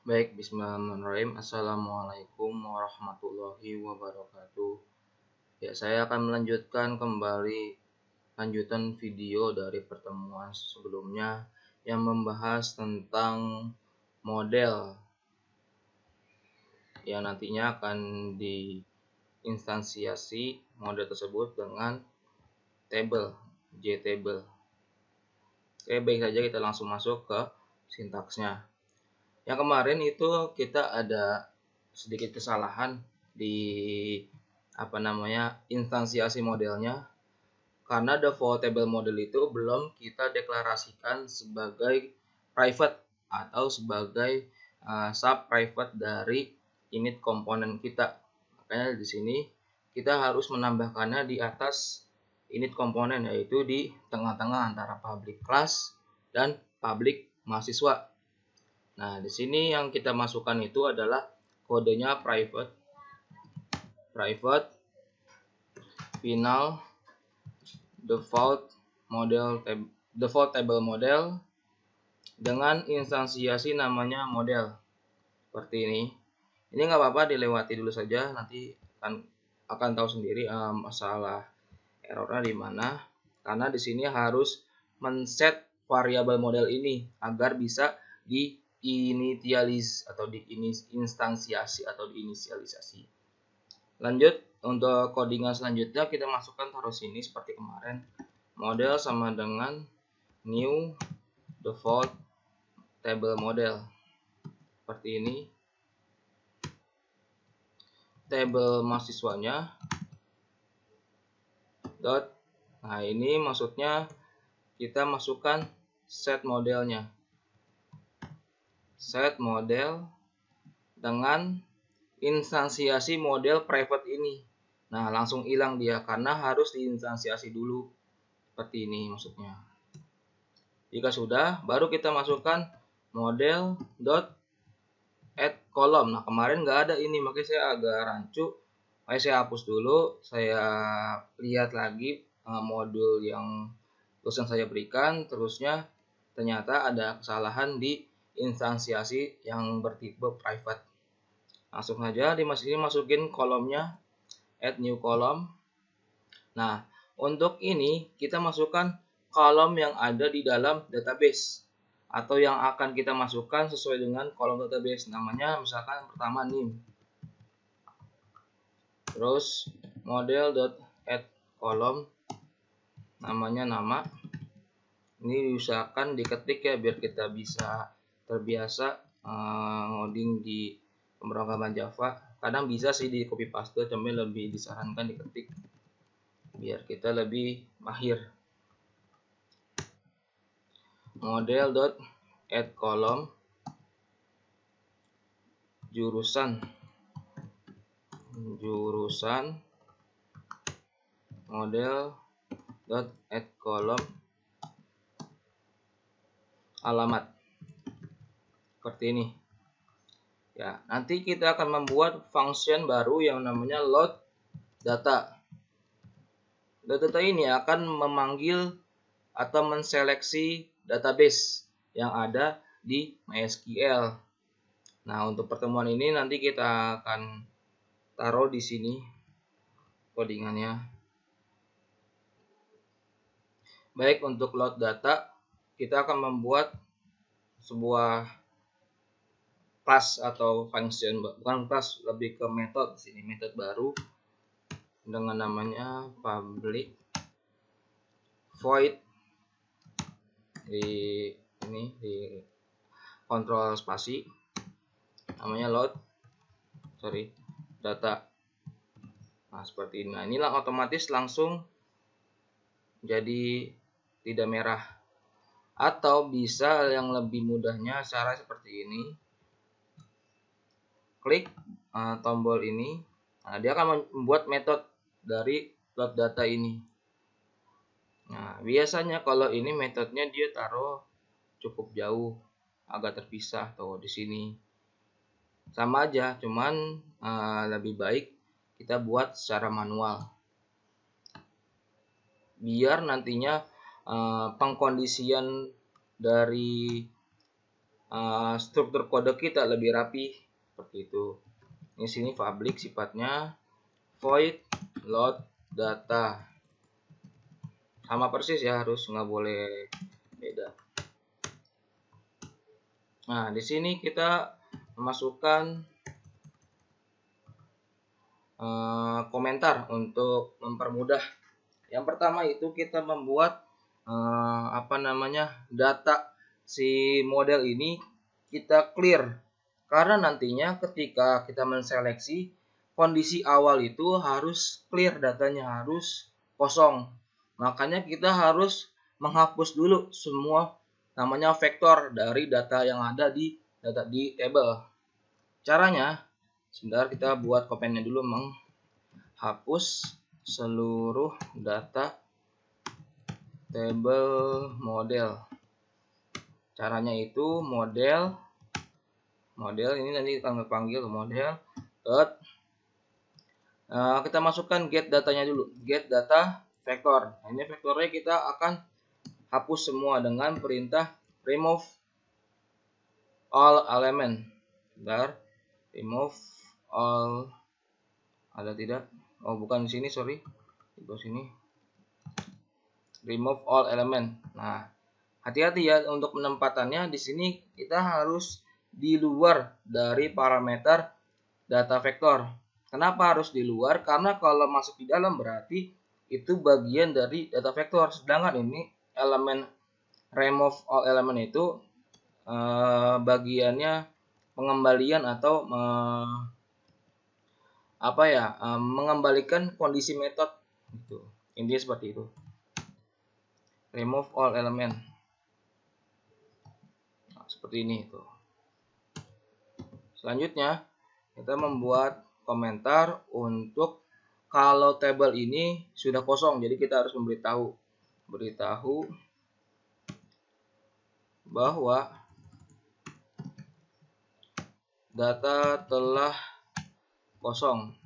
Baik, bismillahirrahmanirrahim. Assalamualaikum warahmatullahi wabarakatuh. Ya, saya akan melanjutkan kembali lanjutan video dari pertemuan sebelumnya yang membahas tentang model yang nantinya akan diinstansiasi model tersebut dengan table, JTable. Oke, baik saja kita langsung masuk ke sintaksnya. Yang kemarin itu kita ada sedikit kesalahan di instansiasi modelnya, karena default table model itu belum kita deklarasikan sebagai private atau sebagai sub private dari init komponen kita. Makanya di sini kita harus menambahkannya di atas init komponen, yaitu di tengah-tengah antara public class dan public mahasiswa. Nah, di sini yang kita masukkan itu adalah kodenya private final default table model dengan instansiasi namanya model. Seperti ini. Ini nggak apa-apa, dilewati dulu saja, nanti akan tahu sendiri masalah errornya di mana. Karena di sini harus men-set variabel model ini agar bisa diinisialisasi. Lanjut, untuk codingan selanjutnya kita masukkan taruh sini seperti kemarin. Model sama dengan new default table model. Seperti ini. Table mahasiswanya dot. Nah, ini maksudnya kita masukkan set modelnya. Set model dengan instansiasi model private ini. Nah, langsung hilang dia karena harus diinstansiasi dulu. Seperti ini maksudnya. Jika sudah, baru kita masukkan model dot add column. Nah, kemarin nggak ada ini, makanya saya agak rancu. Makanya saya hapus dulu. Saya lihat lagi modul yang dosen saya berikan. Terusnya ternyata ada kesalahan di instansiasi yang bertipe private. Langsung saja masukin kolomnya, add new column. Nah, untuk ini kita masukkan kolom yang ada di dalam database atau yang akan kita masukkan sesuai dengan kolom database. Namanya misalkan pertama name. Terus model.add column, namanya nama. Ini diusahakan diketik ya biar kita bisa terbiasa ngoding di pemrograman Java. Kadang bisa sih di copy paste, tapi lebih disarankan diketik biar kita lebih mahir. Model.add column jurusan model.add column alamat. Seperti ini. Ya, nanti kita akan membuat function baru yang namanya load data. Load data ini akan memanggil atau menseleksi database yang ada di MySQL. Nah, untuk pertemuan ini nanti kita akan taruh di sini codingannya. Baik, untuk load data kita akan membuat sebuah class atau function, bukan class, lebih ke metode di sini, metode baru dengan namanya public void di kontrol spasi, namanya load data. Nah, seperti ini. Nah, inilah otomatis langsung jadi tidak merah. Atau bisa yang lebih mudahnya cara seperti ini. Klik tombol ini. Nah, dia akan membuat metode dari load data ini. Nah, biasanya kalau ini metodenya dia taruh cukup jauh, agak terpisah tuh di sini. Sama aja, cuman lebih baik kita buat secara manual. Biar nantinya pengkondisian dari struktur kode kita lebih rapi seperti itu. Ini sini public sifatnya, void load data, sama persis ya, harus nggak boleh beda. Nah, di sini kita memasukkan komentar untuk mempermudah. Yang pertama itu kita membuat data si model ini kita clear, karena nantinya ketika kita menseleksi, kondisi awal itu harus clear, datanya harus kosong. Makanya kita harus menghapus dulu semua namanya vektor dari data yang ada di table. Caranya, sebentar kita buat komennya dulu, menghapus seluruh data table model. Caranya itu model ini nanti kita panggil ke model dot, kita masukkan get datanya dulu, get data vektor. Nah, ini vektornya kita akan hapus semua dengan perintah remove all element. Bentar, remove all, ada tidak? Oh, bukan di sini, sorry, di sini remove all element. Nah, hati-hati ya untuk penempatannya. Di sini kita harus di luar dari parameter data vektor. Kenapa harus di luar? Karena kalau masuk di dalam berarti itu bagian dari data vektor. Sedangkan ini elemen remove all element itu bagiannya pengembalian atau mengembalikan kondisi metode gitu. Intinya seperti itu. Remove all element. Nah, seperti ini tuh. Selanjutnya kita membuat komentar untuk kalau tabel ini sudah kosong. Jadi kita harus beritahu bahwa data telah kosong.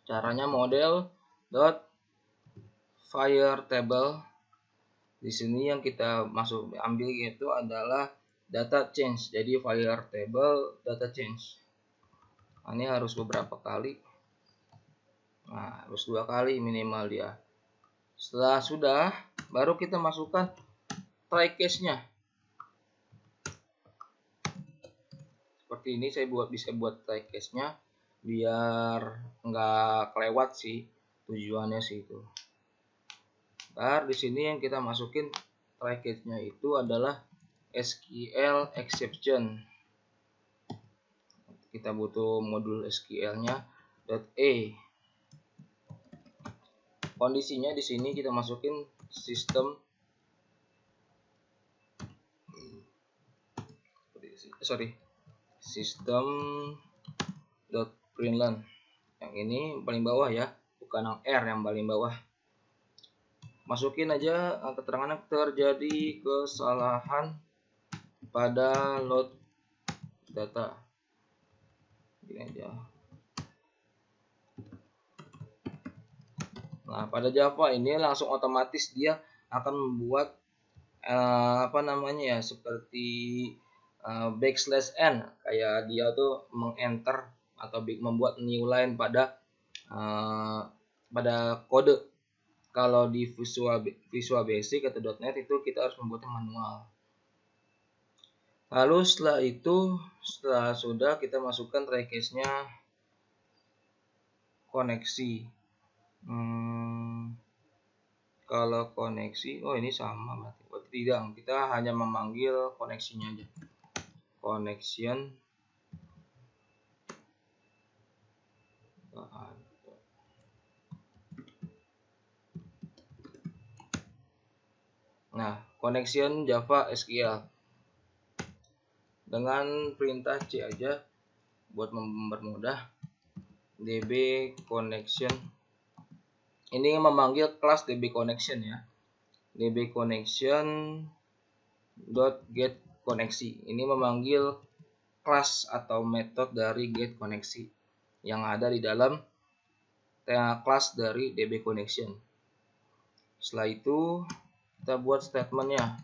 Caranya model dot fire table. Di sini yang kita ambil itu adalah data change. Jadi fire table data change. Nah, ini harus beberapa kali. Nah, harus 2 kali minimal dia. Setelah sudah, baru kita masukkan try case-nya. Seperti ini saya bisa buat try case-nya biar nggak kelewat sih, tujuannya sih itu. Ntar di sini yang kita masukin try case-nya itu adalah SQL exception. Kita butuh modul SQL-nya .a. Kondisinya di sini kita masukin sistem system.println. Yang ini paling bawah ya, bukan yang R yang paling bawah. Masukin aja keterangan terjadi kesalahan pada load data. Ini aja. Nah, pada Java ini langsung otomatis dia akan membuat seperti \n, kayak dia tuh mengenter atau membuat new line pada kode. Kalau di Visual Basic atau .NET itu kita harus membuatnya manual. Lalu setelah sudah kita masukkan try case-nya koneksi. Kalau koneksi, ini sama berarti tidak, kita hanya memanggil koneksinya aja. Connection connection Java SQL dengan perintah C aja buat mempermudah. DB connection ini memanggil kelas DB connection ya. DB connection .get koneksi ini memanggil kelas atau metode dari get koneksi yang ada di dalam kelas dari DB connection. Setelah itu kita buat statementnya.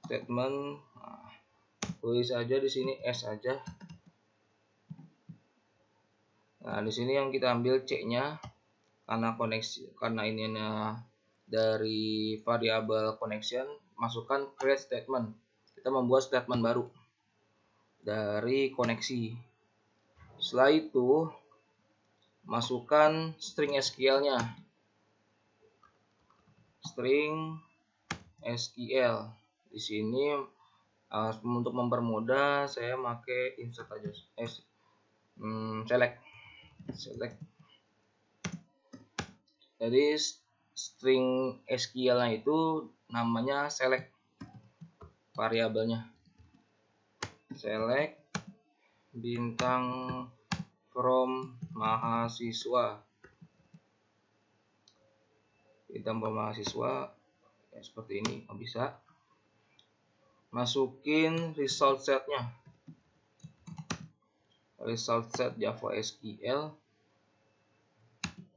statement. Nah, tulis aja di sini S aja. Nah, di sini yang kita ambil C-nya karena koneksi, karena ini dari variabel connection, masukkan create statement. Kita membuat statement baru dari koneksi. Setelah itu masukkan string SQL-nya. String SQL. Di sini untuk mempermudah saya pakai insert aja. Select. Jadi string SQL-nya itu namanya select, variabelnya. Select bintang from mahasiswa. Bintang from mahasiswa ya, seperti ini. Bisa. Masukin result set-nya. Result set Java SQL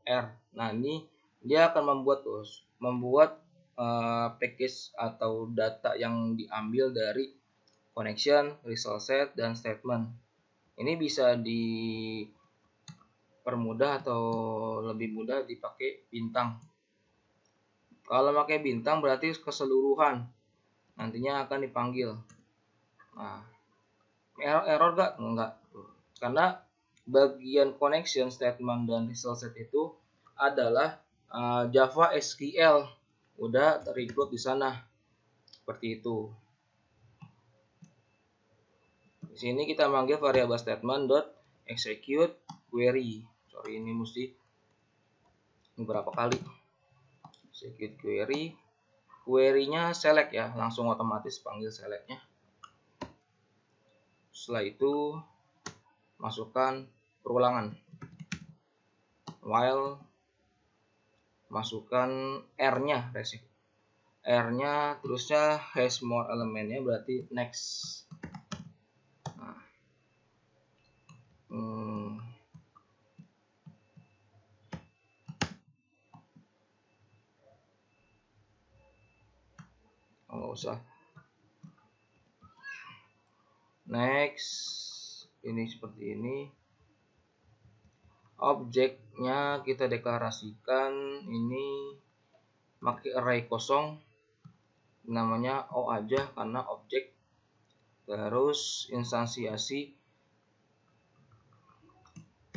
R. Nah, ini dia akan membuat package atau data yang diambil dari connection, result set, dan statement. Ini bisa dipermudah atau lebih mudah dipakai bintang. Kalau pakai bintang berarti keseluruhan nantinya akan dipanggil. Nah, error gak? Enggak. Karena bagian connection, statement, dan result set itu adalah Java SQL, udah terinclude di sana. Seperti itu. Di sini kita manggil variabel statement dot execute query. Sorry, ini mesti beberapa kali. Execute query. Query-nya select ya, langsung otomatis panggil select-nya. Setelah itu masukkan perulangan. While masukkan R-nya, R-nya terusnya has more elementnya berarti next. Nah, nggak usah. Next, ini seperti ini. Objeknya kita deklarasikan ini pakai array kosong, namanya O aja karena objek. Terus instansiasi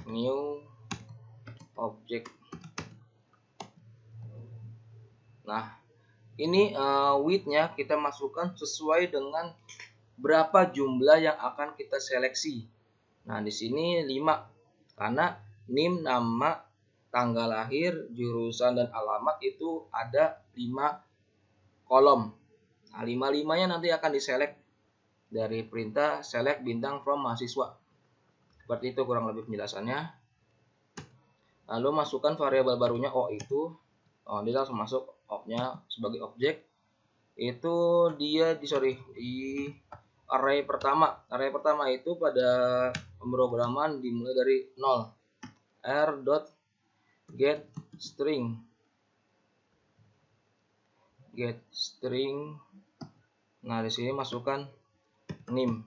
new object. Nah, ini width-nya kita masukkan sesuai dengan berapa jumlah yang akan kita seleksi. Nah, di sini 5 karena NIM, nama, tanggal lahir, jurusan, dan alamat itu ada 5 kolom. Nah, 5-5-nya nanti akan diselect dari perintah select bintang from mahasiswa. Seperti itu kurang lebih penjelasannya. Lalu masukkan variabel barunya O itu. Dia langsung masuk O-nya sebagai objek. Itu dia di array pertama. Array pertama itu pada pemrograman dimulai dari 0. r.get string. Get string. Nah, di sini masukkan NIM.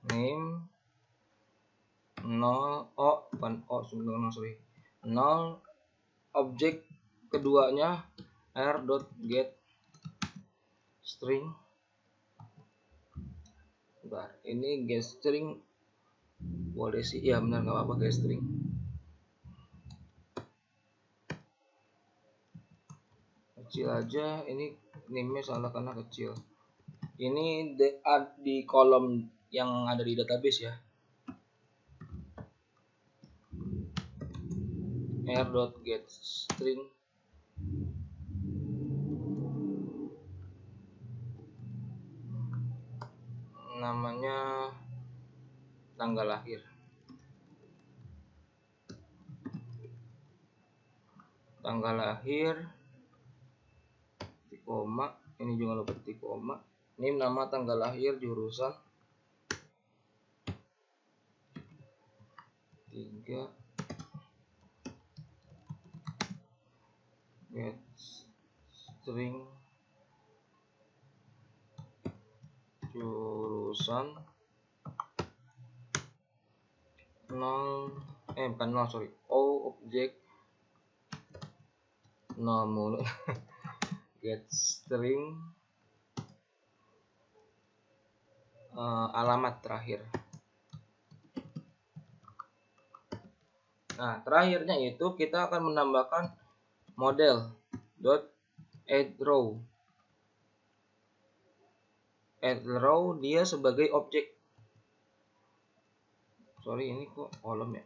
NIM 0 objek keduanya r.get string. Bentar, ini get string boleh sih, ya benar, nggak apa-apa get string. Kecil aja, ini name-nya salah karena kecil. Ini di kolom yang ada di database ya. r.get string namanya tanggal lahir. Tanggal lahir titik koma, ini juga lupa titik koma. Ini nama, tanggal lahir, jurusan 3. Get string jurusan 0 bukan 0 sorry, O objek 0 mulu. Get string alamat terakhir. Nah, terakhirnya itu kita akan menambahkan model dot add row. Add row dia sebagai objek. Sorry, ini kok kolom ya.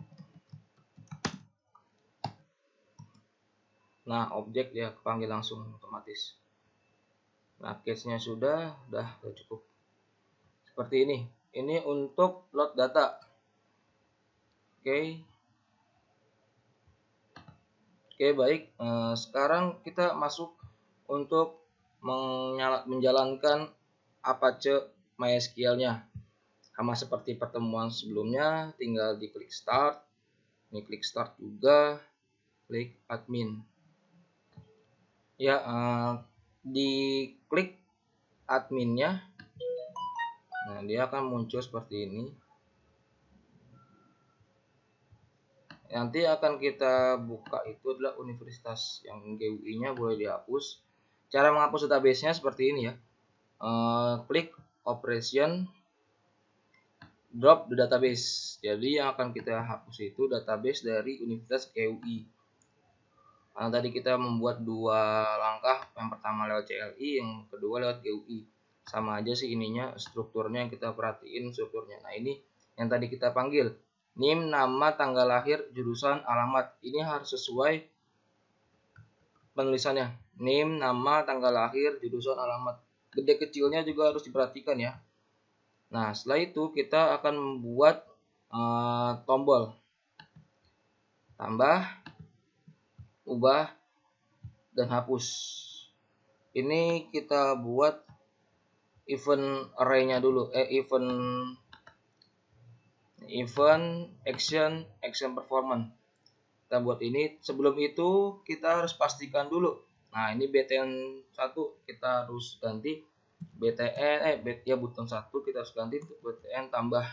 Nah, objek dia kepanggil langsung otomatis. Nah, case-nya sudah cukup. Seperti ini. Ini untuk load data. Oke. Oke, baik. Sekarang kita masuk untuk menjalankan Apache MySQL-nya. Sama seperti pertemuan sebelumnya, tinggal diklik start. Ini klik start juga, klik admin. Ya, diklik adminnya. Nah, dia akan muncul seperti ini. Nanti akan kita buka itu adalah universitas yang GUI-nya boleh dihapus. Cara menghapus database-nya seperti ini ya. Klik operation drop the database. Jadi yang akan kita hapus itu database dari universitas GUI. Karena tadi kita membuat dua langkah, yang pertama lewat CLI, yang kedua lewat GUI. Sama aja sih ininya, strukturnya yang kita perhatiin strukturnya. Nah, ini yang tadi kita panggil. NIM, nama, tanggal lahir, jurusan, alamat. Ini harus sesuai penulisannya. NIM, nama, tanggal lahir, jurusan, alamat. Gede kecilnya juga harus diperhatikan ya. Nah, setelah itu kita akan membuat tombol. Tambah, ubah, dan hapus. Ini kita buat event array-nya dulu. Event action performance. Kita buat ini. Sebelum itu kita harus pastikan dulu. Nah, ini btn 1 kita harus ganti btn button 1 kita harus ganti btn tambah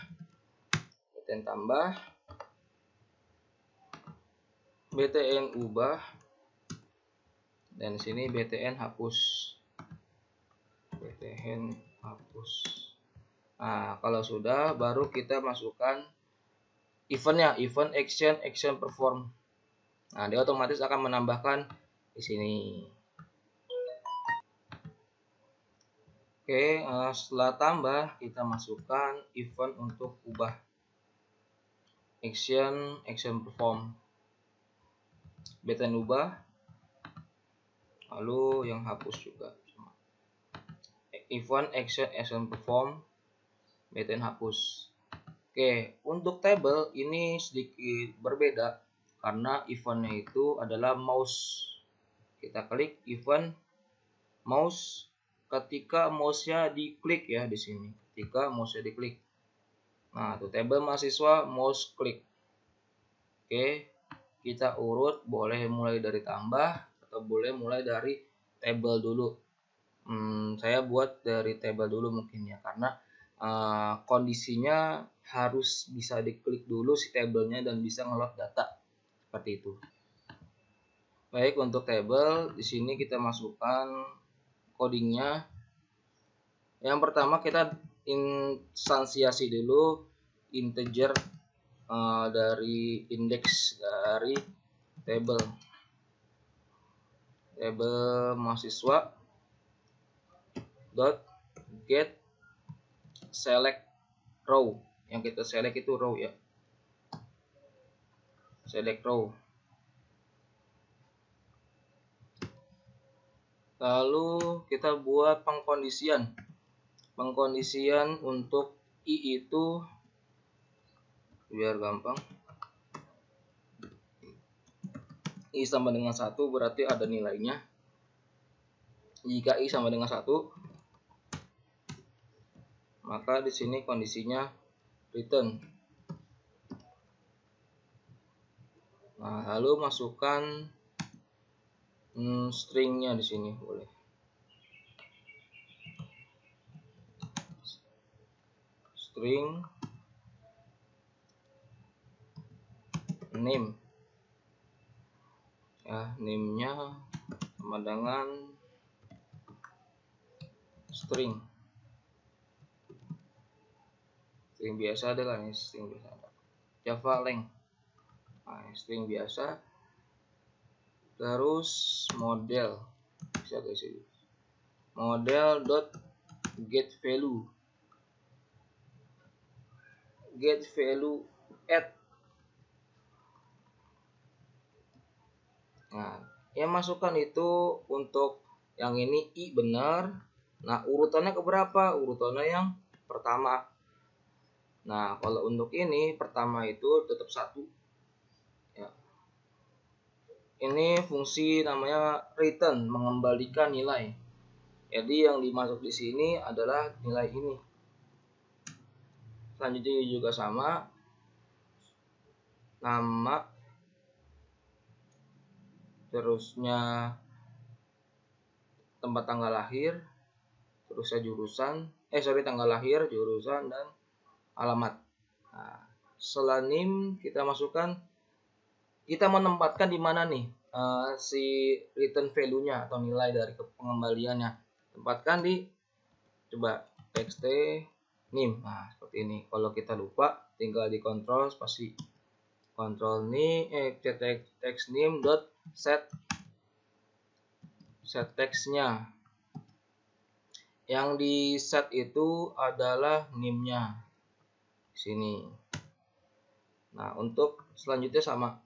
btn ubah, dan di sini btn hapus. Nah, kalau sudah baru kita masukkan eventnya, event action perform. Nah, dia otomatis akan menambahkan di sini. Oke, setelah tambah kita masukkan event untuk ubah action perform. Btn ubah, lalu yang hapus juga event action perform, btn hapus. Oke, untuk table ini sedikit berbeda karena eventnya itu adalah mouse. Kita klik event mouse ketika mouse-nya diklik ya di sini. Ketika mouse-nya diklik. Nah, itu table mahasiswa mouse klik. Oke, kita urut, boleh mulai dari tambah atau boleh mulai dari table dulu. Saya buat dari table dulu mungkin ya, karena kondisinya harus bisa diklik dulu si tabelnya dan bisa ngeload data seperti itu. Baik, untuk table di sini kita masukkan codingnya. Yang pertama kita instansiasi dulu integer dari indeks dari table mahasiswa dot get select row. Yang kita select itu row ya, select row. Lalu kita buat pengkondisian untuk i itu biar gampang. I sama dengan 1 berarti ada nilainya. Jika i sama dengan 1, maka di sini kondisinya return. Nah, lalu masukkan stringnya di sini boleh. string name ya, name-nya sama dengan string biasa ada kan, string biasa ada. Java length, nah, string biasa. Terus model bisa guys, model dot get value add. Nah, yang masukkan itu untuk yang ini i benar. Nah, urutannya keberapa? Urutannya yang pertama. Nah, kalau untuk ini pertama itu tetap 1. Ya. Ini fungsi namanya return, mengembalikan nilai. Jadi yang dimasuk di sini adalah nilai ini. Selanjutnya juga sama, nama, terusnya tempat tanggal lahir, terusnya jurusan, tanggal lahir, jurusan, dan alamat. Nah, setelah NIM kita masukkan, kita menempatkan di mana nih si return value-nya atau nilai dari pengembaliannya. Tempatkan di coba txt NIM. Nah, seperti ini. Kalau kita lupa, tinggal di kontrol spasi kontrol text name dot set text-nya. Yang di set itu adalah NIM-nya sini. Nah, untuk selanjutnya sama,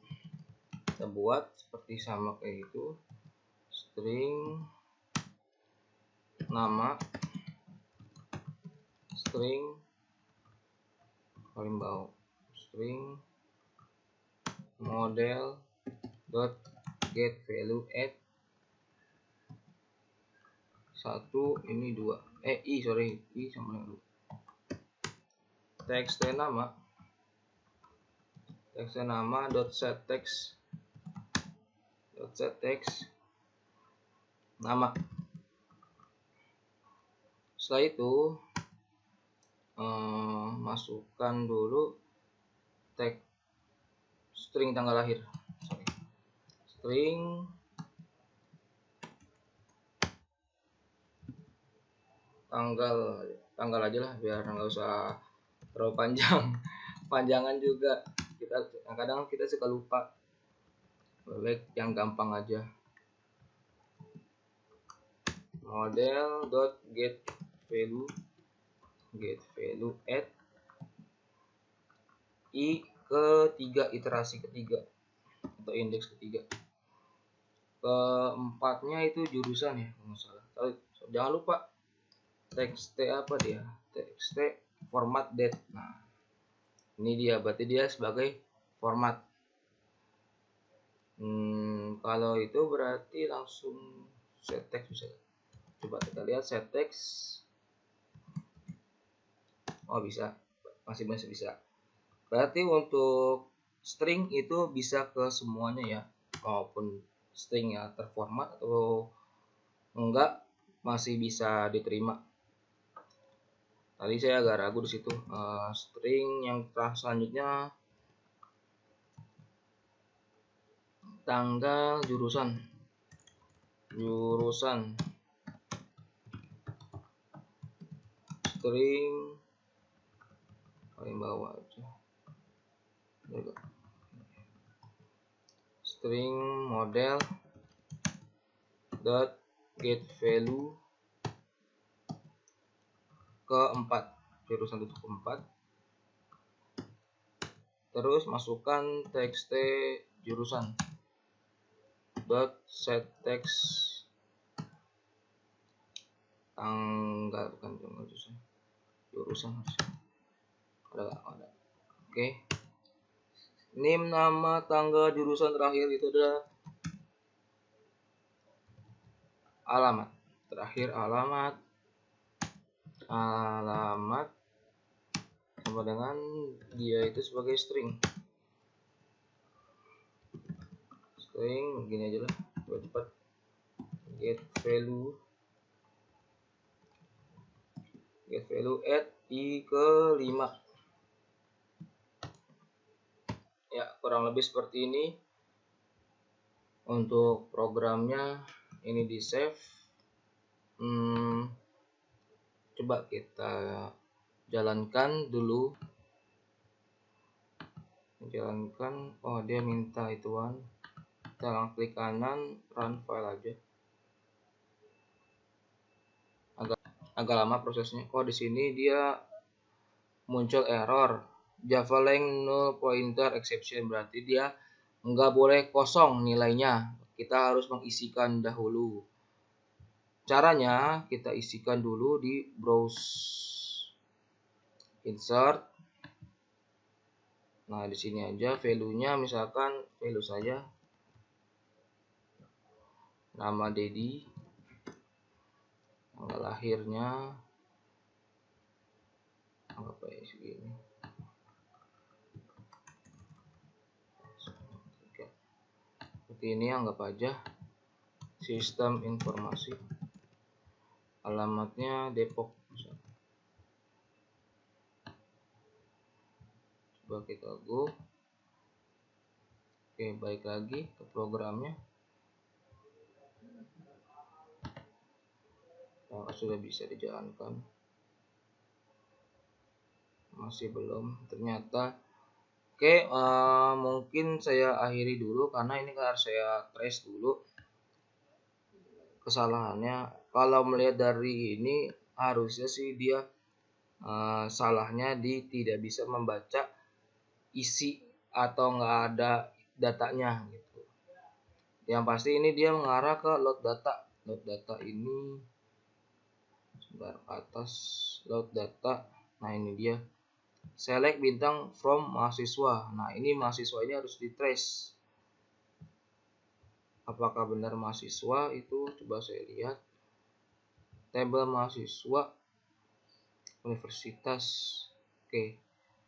kita buat seperti sama kayak gitu, string nama, string paling bawah, string model dot get value add 1 ini 2 i sama yang 2. Text nama dot set text nama. Setelah itu masukkan dulu tag string tanggal lahir, string tanggal aja lah, biar nggak usah terlalu panjangan juga. Kadang kita suka lupa, baik yang gampang aja. Model dot get value add i ketiga, iterasi ketiga atau indeks ketiga. Keempatnya itu jurusan ya, kalau salah. Jangan lupa txt txt format date. Nah, ini dia, berarti dia sebagai format. Kalau itu berarti langsung set text bisa. Coba kita lihat set text. Oh, bisa, masih bisa. Berarti untuk string itu bisa ke semuanya ya, maupun string ya terformat atau enggak masih bisa diterima. Tadi saya agak ragu di situ. String yang selanjutnya tanggal jurusan string paling bawah aja, string model dot get value keempat, jurusan itu keempat. Terus masukkan txt jurusan dot set text tanggal, bukan jurusan ada. Oke. Name, nama, tanggal, jurusan, terakhir itu adalah alamat. Terakhir alamat sama dengan dia itu sebagai string begini aja lah, cepat. Get value add I ke 5. Ya, kurang lebih seperti ini untuk programnya. Ini di save. Coba kita jalankan dulu. Oh, dia minta ituan. Kita klik kanan, run file aja. Agak lama prosesnya. Oh, di sini dia muncul error Java Lang null pointer exception, berarti dia nggak boleh kosong nilainya. Kita harus mengisikan dahulu. Caranya kita isikan dulu di browse insert. Nah, di sini aja value-nya, misalkan value saya nama Dedi, tanggal lahirnya apa ya, segini. Seperti ini, anggap aja sistem informasi. Alamatnya Depok. Coba kita go. Oke, balik lagi ke programnya. Nah, sudah bisa dijalankan. Masih belum ternyata. Oke, mungkin saya akhiri dulu karena ini harus saya trace dulu kesalahannya. Kalau melihat dari ini harusnya sih dia salahnya di tidak bisa membaca isi atau nggak ada datanya gitu. Yang pasti ini dia mengarah ke load data. Load data ini sebentar, atas load data. Nah, ini dia select bintang from mahasiswa. Nah, ini mahasiswa ini harus di trace. Apakah benar mahasiswa itu? Coba saya lihat. Tabel mahasiswa universitas. Oke.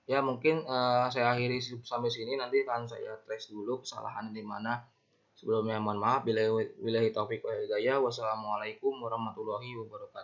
Ya, mungkin saya akhiri sampai sini. Nanti akan saya trace dulu kesalahan di mana. Sebelumnya mohon maaf. Billahi taufiq wal hidayah. Wassalamualaikum warahmatullahi wabarakatuh.